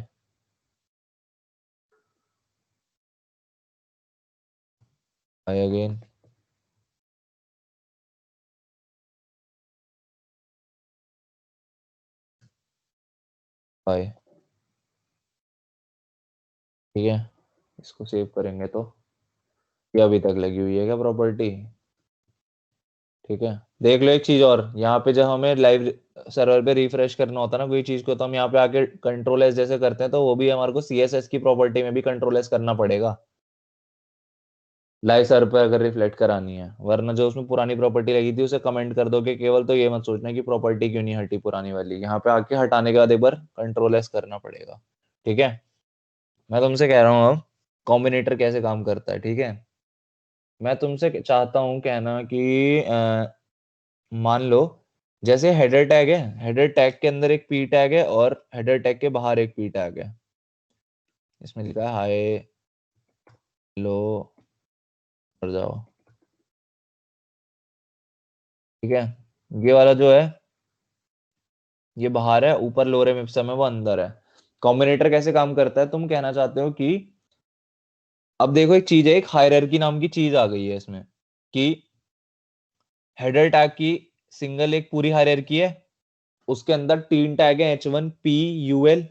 अगेन, आए, ठीक है। इसको सेव करेंगे तो ये अभी तक लगी हुई है क्या प्रॉपर्टी, ठीक है। देख लो एक चीज और, यहाँ पे जब हमें लाइव सर्वर पे रिफ्रेश करना होता है ना कोई चीज को, तो हम यहाँ पे आके कंट्रोल एस जैसे करते हैं, तो वो भी हमारे को CSS की प्रॉपर्टी में भी कंट्रोल एस करना पड़ेगा लाइव सर्वर पे अगर रिफ्लेक्ट करानी है। वरना जो उसमें पुरानी प्रॉपर्टी लगी थी उसे कमेंट कर दोगे केवल, तो ये मत सोचना कि प्रॉपर्टी क्यों नहीं हटी पुरानी वाली, यहाँ पे आके हटाने के बाद एक बार कंट्रोल एस करना पड़ेगा, ठीक है। मैं तुमसे कह रहा हूँ अब कॉम्बिनेटर कैसे काम करता है, ठीक है। मैं तुमसे चाहता हूँ कहना कि मान लो जैसे हेडर टैग है, हेडर टैग के अंदर एक P टैग है और हेडर टैग के बाहर एक P टैग है। इसमें लिखा है हाय लो कर जाओ, ठीक है। ये वाला जो है ये बाहर है, ऊपर लोरेम इप्सम है वो अंदर है। कॉम्बिनेटर कैसे काम करता है, तुम कहना चाहते हो कि अब देखो एक चीज है, एक हायरार्की नाम की चीज आ गई है इसमें कि हेडर टैग की सिंगल एक पूरी हायरार्की है, उसके अंदर 3 टैग है H1 P UL,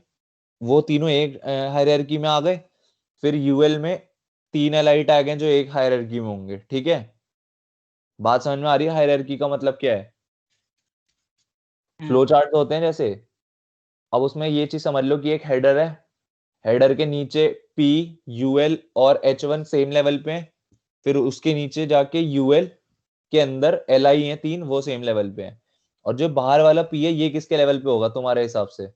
वो तीनों एक हायरार्की में आ गए। फिर UL में 3 LI टैग हैं जो एक हायरार्की में होंगे। ठीक है, बात समझ में आ रही है? हायरार्की का मतलब क्या है? फ्लो चार्ट होते हैं जैसे, अब उसमें ये चीज समझ लो कि एक हेडर है, हेडर के नीचे P UL और H1 सेम लेवल पे हैं, फिर उसके नीचे जाके UL के अंदर LI है 3, वो सेम लेवल पे है, और जो बाहर वाला P है ये किसके लेवल पे होगा तुम्हारे हिसाब से?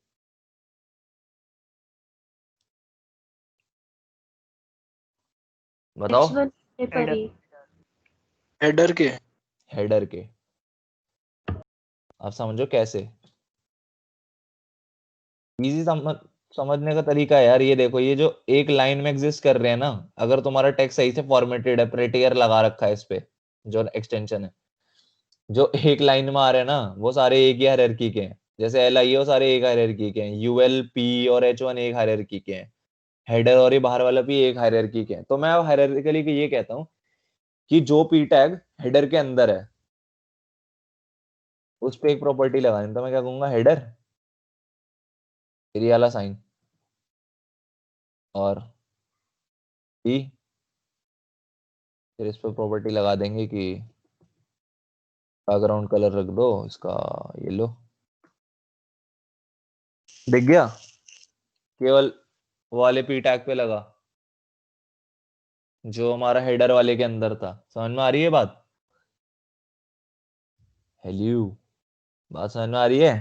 बताओ। H1 पे परी। हेडर के। हेडर के। अब समझो कैसे, इजी समझने का तरीका है यार। ये देखो, ये जो एक लाइन में एग्जिस्ट कर रहे हैं ना, अगर तुम्हारा टेक्स्ट सही से फॉर्मेटेड है, प्रेटियर लगा रखा है इस पे जो एक्सटेंशन है, जो एक लाइन में आ रहे हैं ना वो सारे एक ही हायरार्की के हैं। जैसे एल आई वो सारे एक हायरार्की के हैं, यूएल पी और H1 एक हायरार्की के हैं, हेडर और ये बाहर वाला भी एक हायरार्की के हैं। तो मैं हायरार्किकली ये कहता हूँ कि जो पी टैग हेडर के अंदर है उस पे एक प्रॉपर्टी लगानी, तो मैं क्या कहूंगा, हेडर फिर ये वाला साइन और पी, फिर इस पे प्रॉपर्टी लगा देंगे कि बैकग्राउंड कलर रख दो इसका येलो। दिख गया? केवल वाले पी टैग पे लगा जो हमारा हेडर वाले के अंदर था। समझ में आ रही है बात? हेलो, बात समझ में आ रही है?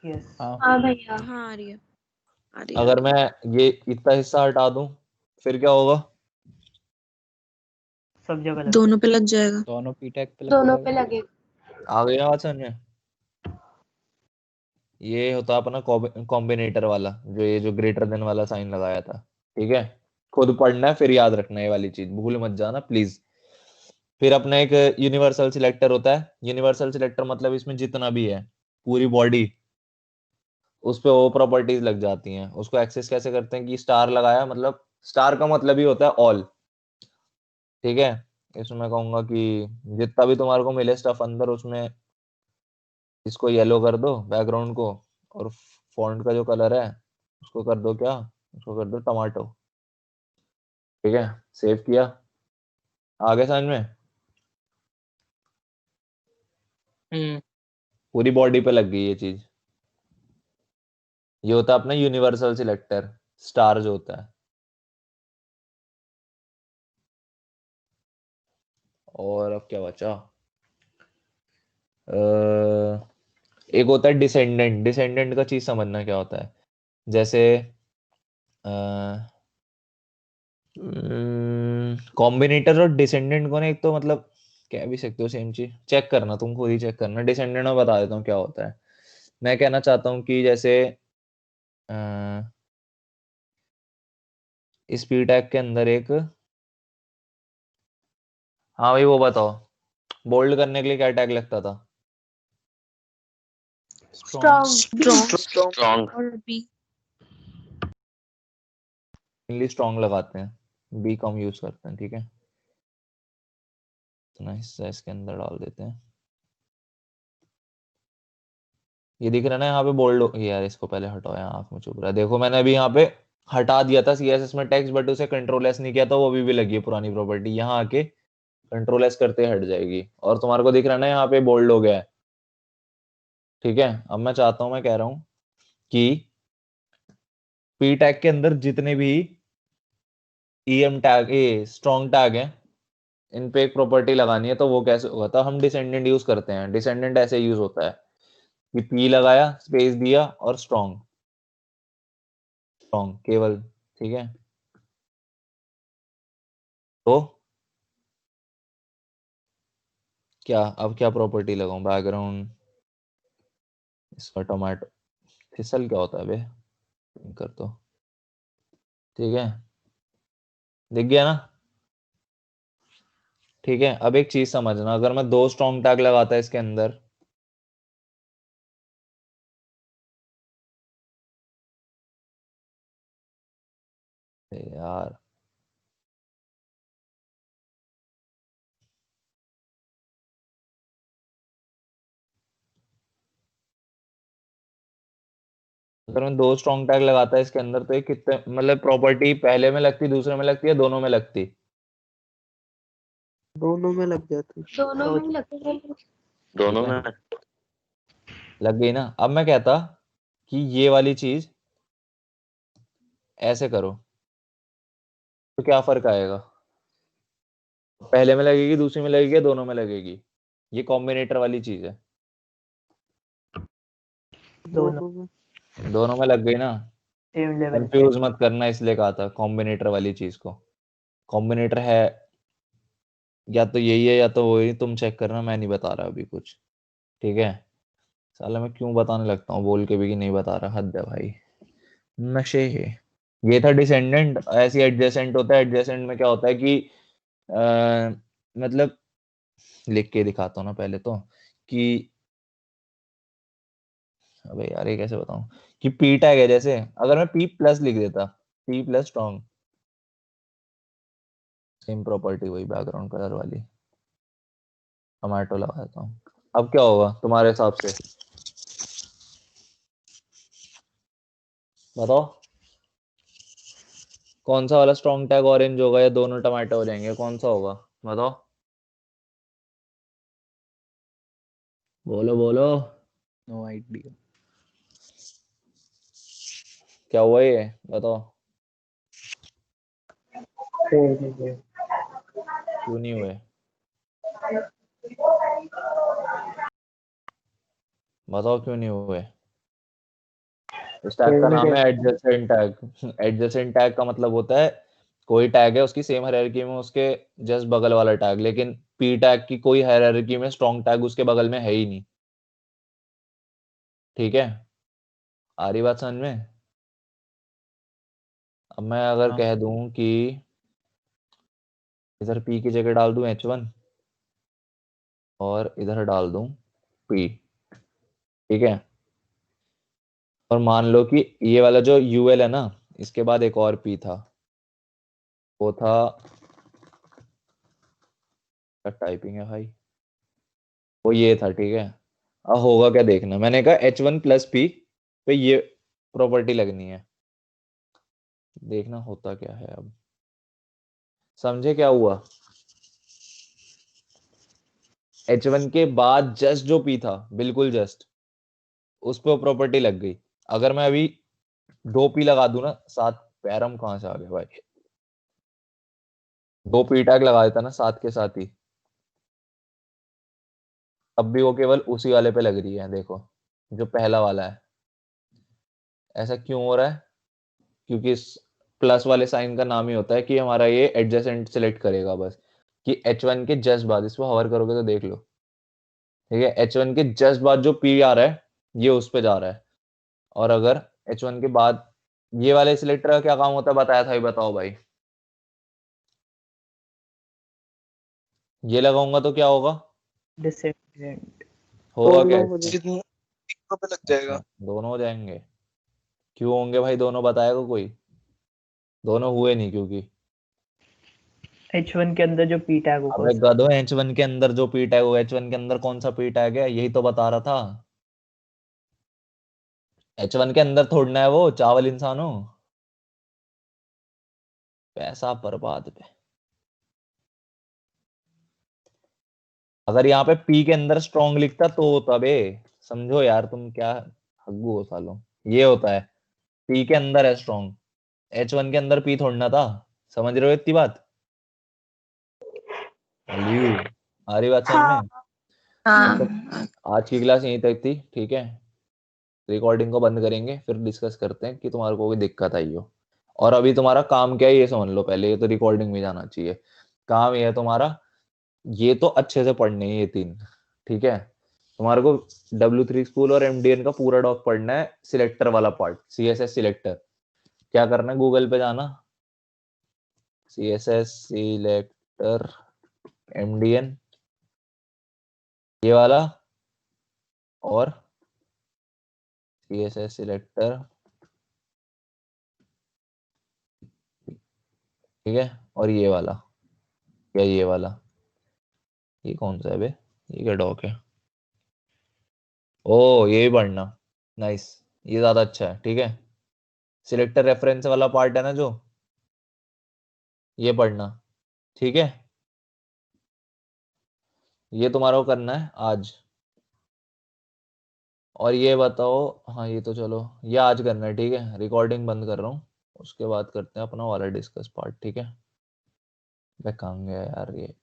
हाँ भैया। हाँ आ रही है, आ रही है। अगर मैं ये इतना हिस्सा हटा दूं फिर क्या होगा? दोनों पे लग जाएगा। दोनों पीटैक पे लग दोनों जाएगा। पे लगे। आ गई ना बात समझ में? ये होता अपना कॉम्बिनेटर वाला, जो ये जो ग्रेटर देन वाला साइन लगाया था। ठीक है, खुद पढ़ना है फिर याद रखना है, ये वाली चीज भूल मत जाना प्लीज। फिर अपना एक यूनिवर्सल सिलेक्टर होता है। यूनिवर्सल सिलेक्टर मतलब इसमें जितना भी है पूरी बॉडी, उस पे वो प्रॉपर्टीज लग जाती हैं। उसको एक्सेस कैसे करते हैं कि स्टार लगाया, मतलब स्टार का मतलब ही होता है ऑल। ठीक है, इसमें मैं कहूंगा कि जितना भी तुम्हारे को मिले स्टफ अंदर, उसमें इसको येलो कर दो बैकग्राउंड को, और फॉन्ट का जो कलर है उसको कर दो क्या, उसको कर दो टमाटो। ठीक है, सेव किया। आगे समझ में? पूरी बॉडी पे लग गई ये चीज। ये होता है अपना यूनिवर्सल सिलेक्टर, स्टार जो होता है। और अब क्या बचा? एक होता है डिसेंडेंट। डिसेंडेंट का चीज समझना क्या होता है, जैसे कॉम्बिनेटर और डिसेंडेंट को ना, एक तो मतलब कह भी सकते हो सेम चीज, चेक करना, तुम खुद ही चेक करना। डिसेंडेंट में बता देता हूँ क्या होता है। मैं कहना चाहता हूँ कि जैसे अ, इस पी टैग के अंदर एक, हाँ भाई वो बताओ, बोल्ड करने के लिए क्या टैग लगता था? स्ट्रॉन्ग। स्ट्रॉन्ग और बी। मेनली स्ट्रॉन्ग लगाते हैं, बी कम यूज करते हैं। ठीक है, इतना हिस्सा इसके अंदर डाल देते हैं। ये दिख रहा है ना यहाँ पे बोल्ड, यार इसको पहले हटाओ, यहाँ आंख में चुभ रहा है। देखो मैंने अभी यहाँ पे हटा दिया था CSS में टेक्स्ट, बट उसे कंट्रोल एस नहीं किया था, वो अभी भी लगी है पुरानी प्रॉपर्टी। यहाँ आके कंट्रोल एस करते हट जाएगी, और तुम्हारे को दिख रहा है ना यहाँ पे बोल्ड हो गया है। ठीक है, अब मैं चाहता हूँ, मैं कह रहा हूँ कि पी टैग के अंदर जितने भी EM tag, a strong tag है, इन पे एक प्रॉपर्टी लगानी है। तो वो कैसे होगा? तो हम डिसेंडेंट यूज करते हैं। डिसेंडेंट ऐसे यूज होता है कि पी लगाया, स्पेस दिया और स्ट्रॉन्ग, स्ट्रॉन्ग केवल। ठीक है, तो क्या, अब क्या प्रॉपर्टी लगाऊं? बैकग्राउंड, इसका टोमेटो, फिसल क्या होता है बे, कर दो। ठीक है, दिख गया ना? ठीक है, अब एक चीज समझना, अगर मैं 2 स्ट्रॉन्ग टैग लगाता है इसके अंदर, यार अगर मैं 2 स्ट्रॉन्ग टैग लगाता है इसके अंदर तो ये कितने मतलब प्रॉपर्टी पहले में लगती, दूसरे में लगती है, दोनों में लगती? दोनों में लग जाती। दोनों में लगते हैं। दोनों में लग गई ना। अब मैं कहता कि ये वाली चीज ऐसे करो तो क्या फर्क आएगा? पहले में लगेगी, दूसरी में लगेगी, दोनों में लगेगी? ये कॉम्बिनेटर वाली चीज है। दोनों में दोनों में लग गई ना। सेम लेवल कंफ्यूज मत करना, इसलिए कहा था कॉम्बिनेटर वाली चीज को। कॉम्बिनेटर है या तो यही है या तो वही, तुम चेक करना, मैं नहीं बता रहा अभी कुछ। ठीक है। साला मैं क्यों बताने लगता हूँ बोल के भी कि नहीं बता रहा, हद है भाई, नशे है। ये था डिसेंडेंट। ऐसी एडजेसेंट होता है। एडजेसेंट में क्या होता है कि मतलब लिख के दिखाता हूँ ना पहले तो कि अबे यार ये कैसे बताऊं कि पी टैग है, जैसे अगर मैं पी प्लस लिख देता, P plus strong, same property वही बैकग्राउंड कलर वाली, टमाटो लगा देता हूँ। अब क्या होगा तुम्हारे हिसाब से, बताओ? कौन सा वाला स्ट्रॉन्ग टैग ऑरेंज होगा या दोनों टमाटो हो जाएंगे? कौन सा होगा बताओ? बोलो बोलो। No idea. क्या हुआ ये बताओ? क्यों नहीं हुए बताओ? क्यों नहीं हुए? इस टैग का नाम है एडजेसेंट टैग। एडजेसेंट टैग का मतलब होता है कोई टैग है उसकी सेम हायरार्की में उसके जस्ट बगल वाला टैग, लेकिन पी टैग की कोई हायरार्की में स्ट्रॉन्ग टैग उसके बगल में है ही नहीं। ठीक है, आ रही बात समझ में? अब मैं अगर हाँ। कह दूं कि इधर पी की जगह डाल दूं H1 और इधर डाल दूं P, ठीक है, और मान लो कि ये वाला जो UL है ना, इसके बाद एक और P था, वो था, क्या टाइपिंग है भाई, वो ये था। ठीक है, अब होगा क्या देखना, मैंने कहा H1 प्लस P पे ये प्रॉपर्टी लगनी है, देखना होता क्या है। अब समझे क्या हुआ? H1 के बाद जस्ट जो P था, बिल्कुल जस्ट उस पर प्रॉपर्टी लग गई। अगर मैं अभी 2P लगा दूं ना साथ, पैरम कहां से आ गया भाई, 2P टैग लगा देता ना साथ के साथ ही, अब भी वो केवल उसी वाले पे लग रही है, देखो जो पहला वाला है। ऐसा क्यों हो रहा है? क्योंकि इस प्लस वाले साइन का नाम ही होता है कि हमारा ये एडजेसेंट सिलेक्ट करेगा बस, कि H1 के जस्ट बाद, इस पर हवर करोगे तो देख लो, ठीक है, H1 के जस्ट बाद जो P आ रहा है ये उस पे जा रहा है। और अगर H1 के बाद ये वाले सिलेक्टर का क्या काम होता है बताया था, ये बताओ भाई? ये लगाऊंगा तो क्या होगा? डिसेंडेंट होगा क्या? दोनों तीनों पे लग जाएगा। अच्छा, दोनों हो जाएंगे? क्यों होंगे भाई दोनों, बताएगा कोई? दोनों हुए नहीं क्योंकि H1 के अंदर जो P टैग होगा अबे गधो, H1 के अंदर जो P टैग होगा, H1 के अंदर कौन सा P टैग है, यही तो बता रहा था। H1 के अंदर थोड़ना है वो, चावल इंसानों, पैसा बर्बाद पे। अगर यहाँ पे P के अंदर स्ट्रॉन्ग लिखता तो होता बे, समझो यार तुम क्या हग्गू हो सालो, ये होता है P के अंदर है स्ट्रॉन्ग, H1 के अंदर P थोड़ना था, समझ रहे हो इतनी बात? लियो, आ रही बात समझ में? तो हाँ आज की क्लास यहीं तक थी, ठीक है, रिकॉर्डिंग को बंद करेंगे, फिर डिस्कस करते हैं कि तुम्हारे को कोई दिक्कत आई हो। और अभी तुम्हारा काम क्या है ये समझ लो पहले, ये तो रिकॉर्डिंग में जाना चाहिए। काम ये है तुम्हारा, ये तो अच्छे से पढ़ने हैं ये 3, ठीक है, तुम्हारे को W3 स्कूल और MDN का पूरा डॉक पढ़ना है, सिलेक्टर वाला पार्ट, CSS सिलेक्टर। क्या करना है, गूगल पे जाना, CSS सिलेक्टर MDN ये वाला, और CSS सिलेक्टर, ठीक है, और ये वाला या ये वाला, ये कौन सा है बे, ये क्या डॉक है? ओ ये भी पढ़ना, नाइस। ये ज्यादा अच्छा है, ठीक है। सिलेक्टर रेफरेंस वाला पार्ट है ना जो, ये पढ़ना, ठीक है। ये तुम्हारा को करना है आज। और ये बताओ, हाँ ये तो चलो ये आज करना है, ठीक है। रिकॉर्डिंग बंद कर रहा हूँ, उसके बाद करते हैं अपना वाला डिस्कस पार्ट, ठीक है। मैं कहाँ गया यार ये।